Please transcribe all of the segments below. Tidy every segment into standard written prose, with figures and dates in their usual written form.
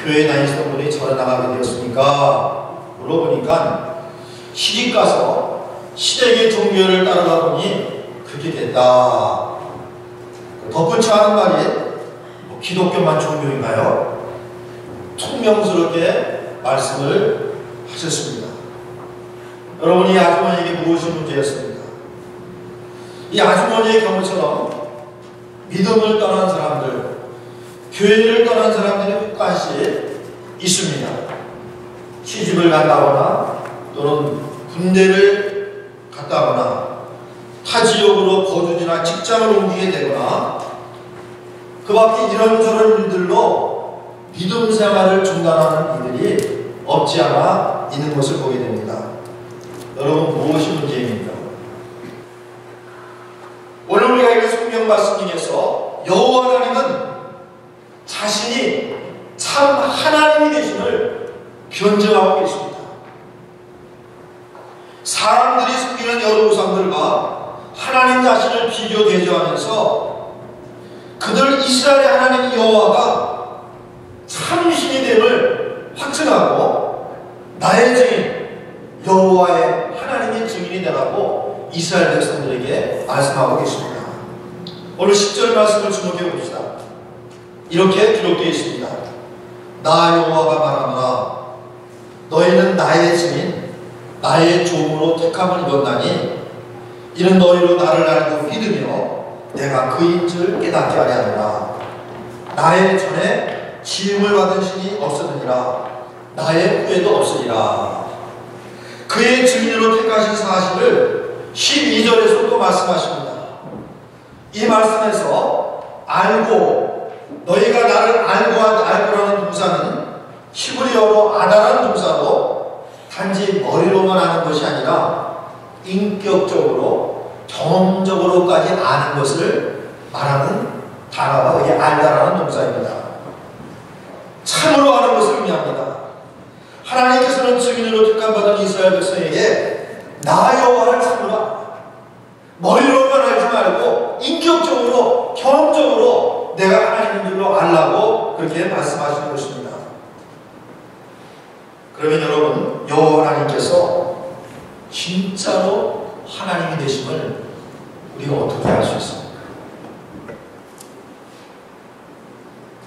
교회 다니시던 분이 절에 나가게 되었습니까? 물어보니까 시집가서 시댁의 종교를 따르다 보니 그렇게 됐다. 덧붙여 하는 말이 기독교만 종교인가요? 총명스럽게 말씀을 하셨습니다. 여러분이 아주머니에게 무엇이 문제였습니까? 이 아주머니의 경우처럼 믿음을 떠난 사람들, 교회를 떠난 사람들이 혹간씩 있습니다. 시집을 간다거나 또는 군대를 갔다거나 타 지역으로 거주지나 직장을 옮기게 되거나 그 밖에 이런저런 일들로 믿음 생활을 중단하는 이들이 없지 않아 있는 것을 보게 됩니다. 여러분, 무엇이 문제입니까? 오늘 우리가 읽은 성경 말씀 중에서 여호와 하나님은 자신이 참 하나님이 되심을 변증하고 계십니다. 사람들이 섬기는 여러 우상들과 하나님 자신을 비교 대조하면서 그들 이스라엘의 하나님 여호와가 참신이 됨을 확증하고 나의 증인 여호와의 하나님의 증인이 되라고 이스라엘 백성들에게 말씀하고 계십니다. 오늘 10절 말씀을 주목해 봅시다. 이렇게 기록되어 있습니다. 나 여호와가 말하노라 너희는 나의 증인 나의 종으로 택함을 입었나니 이는 너희로 나를 알고 믿으며 내가 그인 줄 깨닫게 하려 하노라. 나의 전에 지음을 받은 신이 없었느니라 나의 후에도 없으리라. 그의 증인으로 택하신 사실을 12절에서 또 말씀하십니다. 이 말씀에서 알고 너희가 나를 알고라는 동사는 히브리어로 아다라는 동사로 단지 머리로만 아는 것이 아니라 인격적으로 경험적으로까지 아는 것을 말하는 단어가 여기 알다라는 동사입니다. 참으로 아는 것을 의미합니다. 하나님께서는 증인으로 택함받은 이스라엘 백성에게 나 여호와를 참으로 알라. 머리로만 알지 말고 인격적으로 경험적으로 내가 하나님인 줄로 알라고 그렇게 말씀하시는 것입니다. 그러면 여러분, 여호와 하나님께서 진짜로 하나님이 되심을 우리가 어떻게 알 수 있습니까?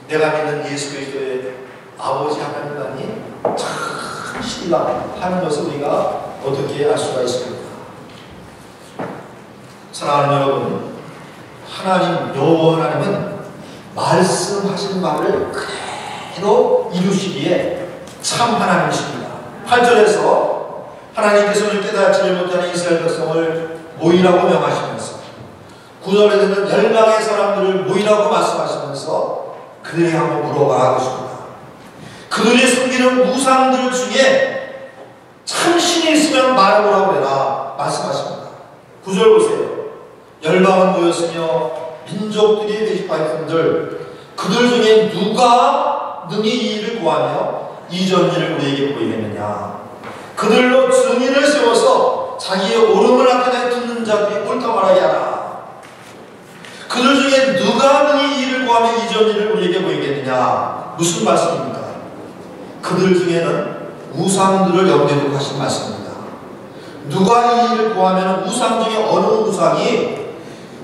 내가 믿는 예수 그리스도의 아버지 하나님만이 참신이다 하는 것을 우리가 어떻게 알 수가 있습니까? 사랑하는 여러분, 하나님 여호와 하나님은 말씀하신 말을 그대로 이루시기에 참 하나님이십니다. 8절에서 하나님께서는 깨닫지를 못하는 이스라엘 백성을 모이라고 명하시면서 9절에서는 열방의 사람들을 모이라고 말씀하시면서 그들에게 한번 물어봐 하십니다. 그들이 숨기는 우상들 중에 참신이 있으면 말해보라고 해라 말씀하십니다. 9절 보세요. 열방은 모였으며 민족들이 대집하였은들 그들 중에 누가 능히 이 일을 구하며 이전 일을 우리에게 보이겠느냐. 그들로 증인을 세워서 자기의 옳음을 나타내 듣는 자들이 옳다 말하게 하라. 그들 중에 누가 능히 이 일을 구하며 이전 일을 우리에게 보이겠느냐. 무슨 말씀입니까? 그들 중에는 우상들을 염두에 두고 하신 말씀입니다. 누가 이 일을 구하면 우상 중에 어느 우상이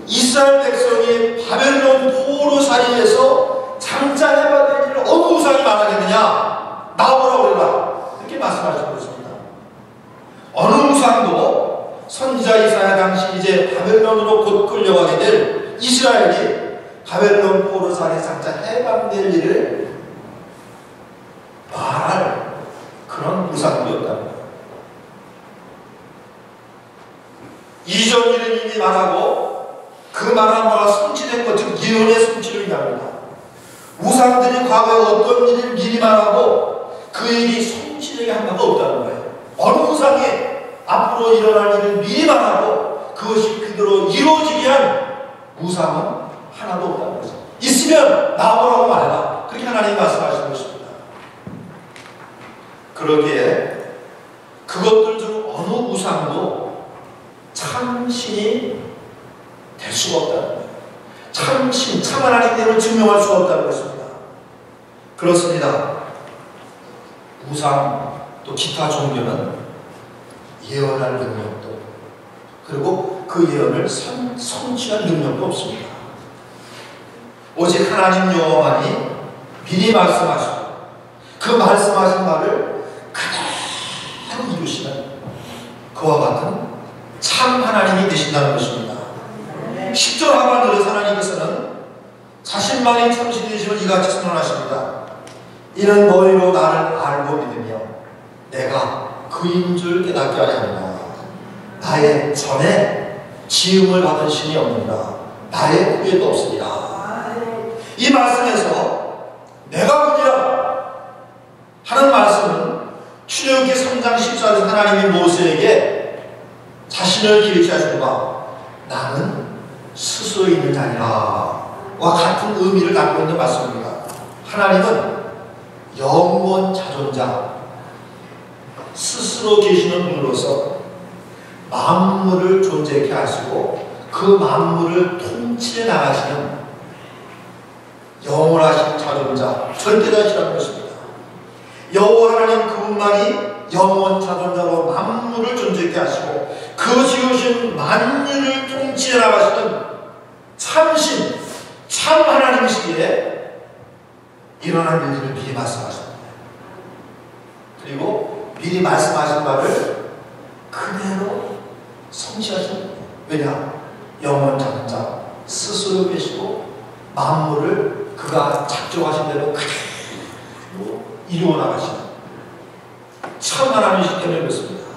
이스라엘 백성이 바벨론 포로 살인해서 장자해받을 일을 어느 우상이 말하겠느냐. 나오라고 그래라. 이렇게 말씀하시고 있습니다. 어느 우상도 선지자 이사야 당시 이제 바벨론으로 곧 끌려가게 될 이스라엘이 바벨론 포로 살인 장자 해방될 일을 말할 그런 우상이었다는 거예요. 이전 일은 이미 말하고 그 말한 바가 성취된 것, 즉 예언의 성취를 의미합니다. 우상들이 과거에 어떤 일을 미리 말하고 그 일이 성취되게 한 바가 없다는 거예요. 어느 우상이 앞으로 일어날 일을 미리 말하고 그것이 그대로 이루어지게 한 우상은 하나도 없다는 거죠. 있으면 나오라고 말해라. 그렇게 하나님이 말씀하시는 것입니다. 그러기에 그것들 중 어느 우상도 참신이 될 수가 없다는 거예요. 참신, 참 하나님됨을 증명할 수가 없다는 것입니다. 그렇습니다. 우상 또 기타 종교는 예언할 능력도, 그리고 그 예언을 성취할 능력도 없습니다. 오직 하나님 여호와만이 미리 말씀하시고 그 말씀하신 말을 그대로 이루시는 그와 같은 참 하나님이 되신다는 것입니다. 10절 하반절에서 하나님께서는 자신만이 참신이 되심을 이같이 선언하십니다. 이는 너희로 나를 알고 믿으며 내가 그인 줄 깨닫게 하려 합니다. 나의 전에 지음을 받은 신이 없느니라. 나의 후에도 없으리라. 이 말씀에서 내가 그니라 하는 말씀은 출애굽기 3장 14절에서 하나님이 모세에게 자신을 기리케 하신 바 나는 스스로 있는 자니라 와 같은 의미를 갖고 있는 말씀입니다. 하나님은 영원 자존자, 스스로 계시는 분으로서 만물을 존재케 하시고 그 만물을 통치해 나가시는 영원하신 자존자, 절대자시라는 것입니다. 여호와 하나님 그분만이 영원 자존자로 만물을 존재케 하시고 그 지으신 만물을 통치해 나가시는 참신, 참 하나님이시기에 일어날 일들을 미리 말씀하십니다. 그리고 미리 말씀하신 바를 그대로 성취하십니다. 왜냐? 영원 자존자, 스스로 계시고 만물을 그가 작정하신 대로 그대로 이루어 나가시는 참 하나님이시기 때문에 그렇습니다.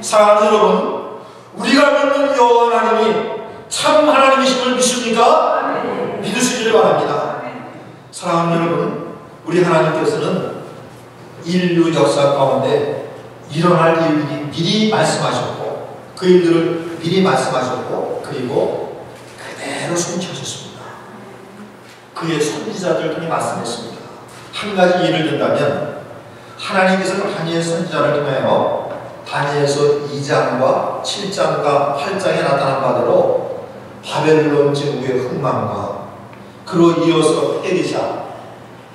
사랑하는 여러분, 우리가 믿는 여호와 하나님이 참 하나님이심을 믿습니까? 믿으시기를 바랍니다. 사랑하는 여러분, 우리 하나님께서는 인류 역사 가운데 일어날 일들이 미리 말씀하셨고 그 일들을 미리 말씀하셨고 그리고 그대로 성취하셨습니다. 그의 선지자들 통해 말씀했습니다. 한 가지 예를 든다면 하나님께서는 다니엘 선지자를 통하여 다니엘서 2장과 7장과 8장에 나타난 바대로 바벨론 제국의 흥망과 그로 이어서 페르시아,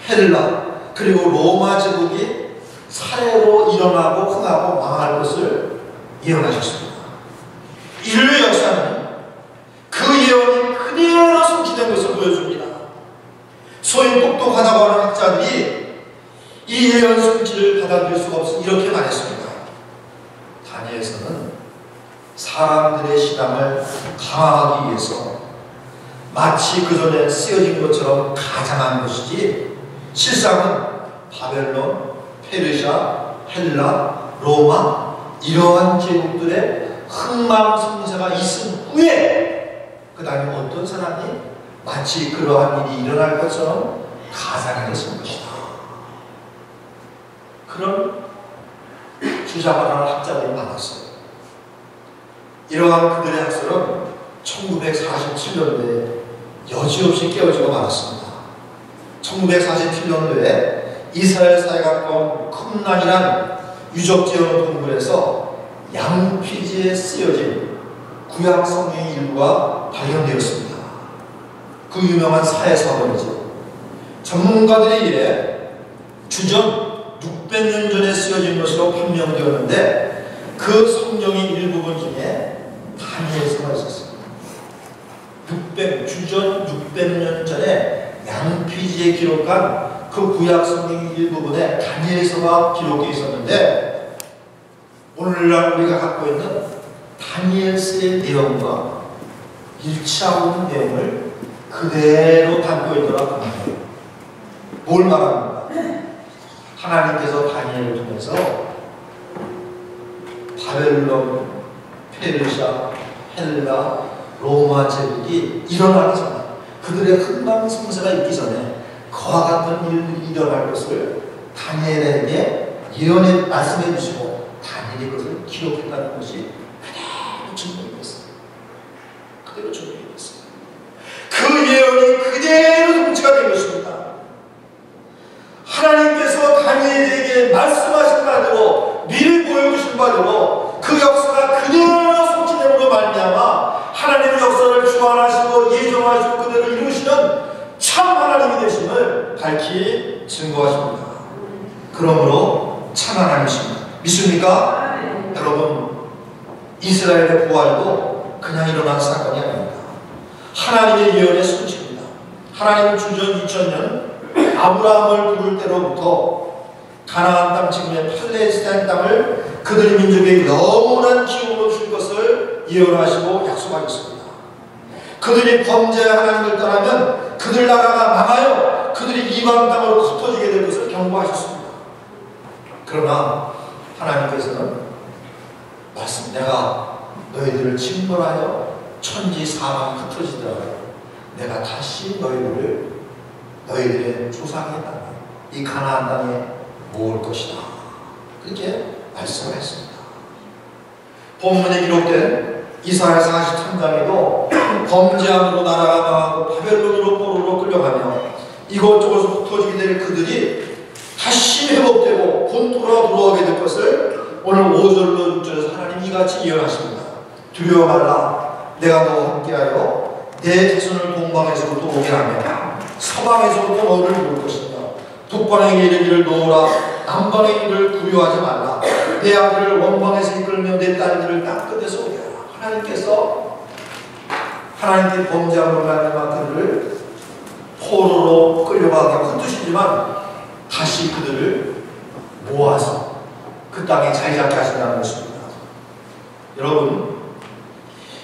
헬라 그리고 로마 제국이 사례로 일어나고 흥하고 망할 것을 예언하셨습니다. 인류 역사는 그 예언이 그대로 성취된 것을 보여줍니다. 소위 똑똑하다고 하는 학자들이 이 예언 성취를 받아들일 수가 없어 이렇게 말했습니다. 다니엘서는 사람들의 신앙을 강화하기 위해서 마치 그 전에 쓰여진 것처럼 가장한 것이지 실상은 바벨론, 페르시아, 헬라, 로마 이러한 제국들의 흥망성쇠가 있은 후에 그 다음에 어떤 사람이 마치 그러한 일이 일어날 것처럼 가상했던 것이다. 그런 주장을 하는 학자들이 많았어요. 이러한 그들의 학설은 1947년도에 여지없이 깨어지고 말았습니다. 1947년도에 이스라엘 사회가 쿰란이란 유적지원 동굴에서 양피지에 쓰여진 구약 성경의 일부가 발견되었습니다. 그 유명한 사회사본이죠. 전문가들의 일에 주전 600년 전에 쓰여진 것으로 판명되었는데 그 성경의 일부분 중에 다니엘서가 있었습니다. 주전 600년 전에 양피지에 기록한 그 구약 성경의 일부분에 다니엘서가 기록되어 있었는데 오늘날 우리가 갖고 있는 다니엘서의 내용과 일치하고 있는 내용을 그대로 담고 있더라고 합니다. 뭘 말합니까? 하나님께서 다니엘을 통해서 바벨론, 페르시아, 헬라, 로마 제국이 일어나기 전에 그들의 흥망성쇠가 있기 전에 그와 같은 일들이 일어날 것을 다니엘에게 예언에 말씀해 주시고 다니엘이 그것을 기록했다는 것이 그대로 증명됐어요. 그대로 증명됐어요. 그 예언이 그대로 성취가 된 것입니다. 하나님께서 다니엘에게 말씀하신 바대로 미리 보여주신 바대로 그 역사가 그대로 성취됨으로 말미암아 하나님의 역사를 주관하시고 예정하시고 그대로 이루시는 참 하나님이 되심을 밝히 증거하십니다. 그러므로 참 하나님이십니다. 믿습니까? 여러분, 이스라엘의 부활도 그냥 일어난 사건이 아닙니다. 하나님의 예언의 성취입니다. 하나님은 주전 2000년 아브라함을 부를 때로부터 가나안 땅, 지금의 팔레스타인 땅을 그들의 민족의 영원한 기업으로 줄 것을 예언하시고 약속하셨습니다. 그들이 범죄한 하나님을 떠나면 그들 나라가 망하여 그들이 이방 땅으로 흩어지게 될 것을 경고하셨습니다. 그러나 하나님께서는 말씀, 내가 너희들을 징벌하여 천지 사방 흩어지더라도 내가 다시 너희들의 조상의 땅, 이 가나안 땅에 모을 것이다. 그렇게 말씀을 했습니다. 본문에 기록된 이사야 43장에도 범죄함으로 나라가 망하고 바벨론으로 포로로 끌려가며 이곳저곳으로 흩어지게 될 그들이 다시 회복되고 본토로 돌아오게 될 것을 오늘 5절로 6절에서 하나님이 이같이 예언하십니다. 두려워 말라. 내가 너와 함께하여 내 자손을 동방에서부터 오게 하며 서방에서부터 너를 모을 것이며 북방에 이르기를 놓으라. 남방의 일을 두려워하지 말라. 내 아들을 원방에서 이끌며 내 딸들을 땅끝에서 오게 하라. 하나님께 범죄함으로 말미암아 그들을 포로로 끌려가게 하고 흩으시지만 다시 그들을 모아서 그 땅에 자리 잡게 하신다는 것입니다. 여러분,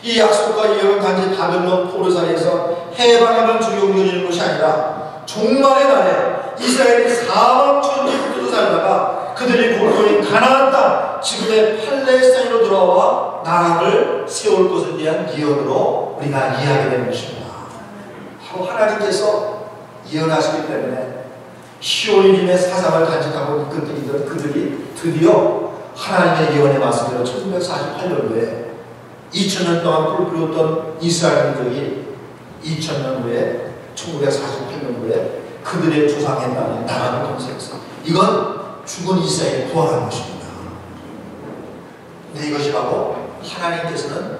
이 약속과 예언은 단지 바벨론 포로살이에서 해방에만 적용되는 것이 아니라 종말의 날에 이스라엘이 사방천지로 살다가 그들이 고토인 가나안 땅, 지금의 팔레스타인으로 돌아와 나라를 세울 것에 대한 예언으로 우리가 이해하게 되는 것입니다. 바로 하나님께서 예언하시기 때문에 시온이님의 사상을 간직하고 이끌던 그들이 드디어 하나님의 예언의 말씀대로 1948년도에 2000년 동안 뿔뿔이었던 이스라엘 민족이 2000년 후에 1948년도에 그들의 조상의 땅에 나라를 건설했어. 이건 죽은 이스라엘이 부활한 것입니다. 근데 이것이 바로 하나님께서는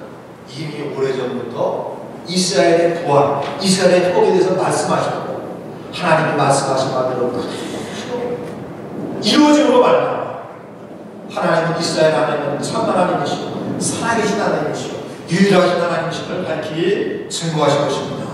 이미 오래전부터 이스라엘의 부활, 이스라엘의 회복에 대해서 말씀하셨고 하나님이 말씀하신 바대로 이루어짐으로 말합니다. 하나님은 이스라엘 하나님은 참 하나님이시고 살아계신 하나님이시고 유일하신 하나님이심을 밝히 증거하신 것입니다.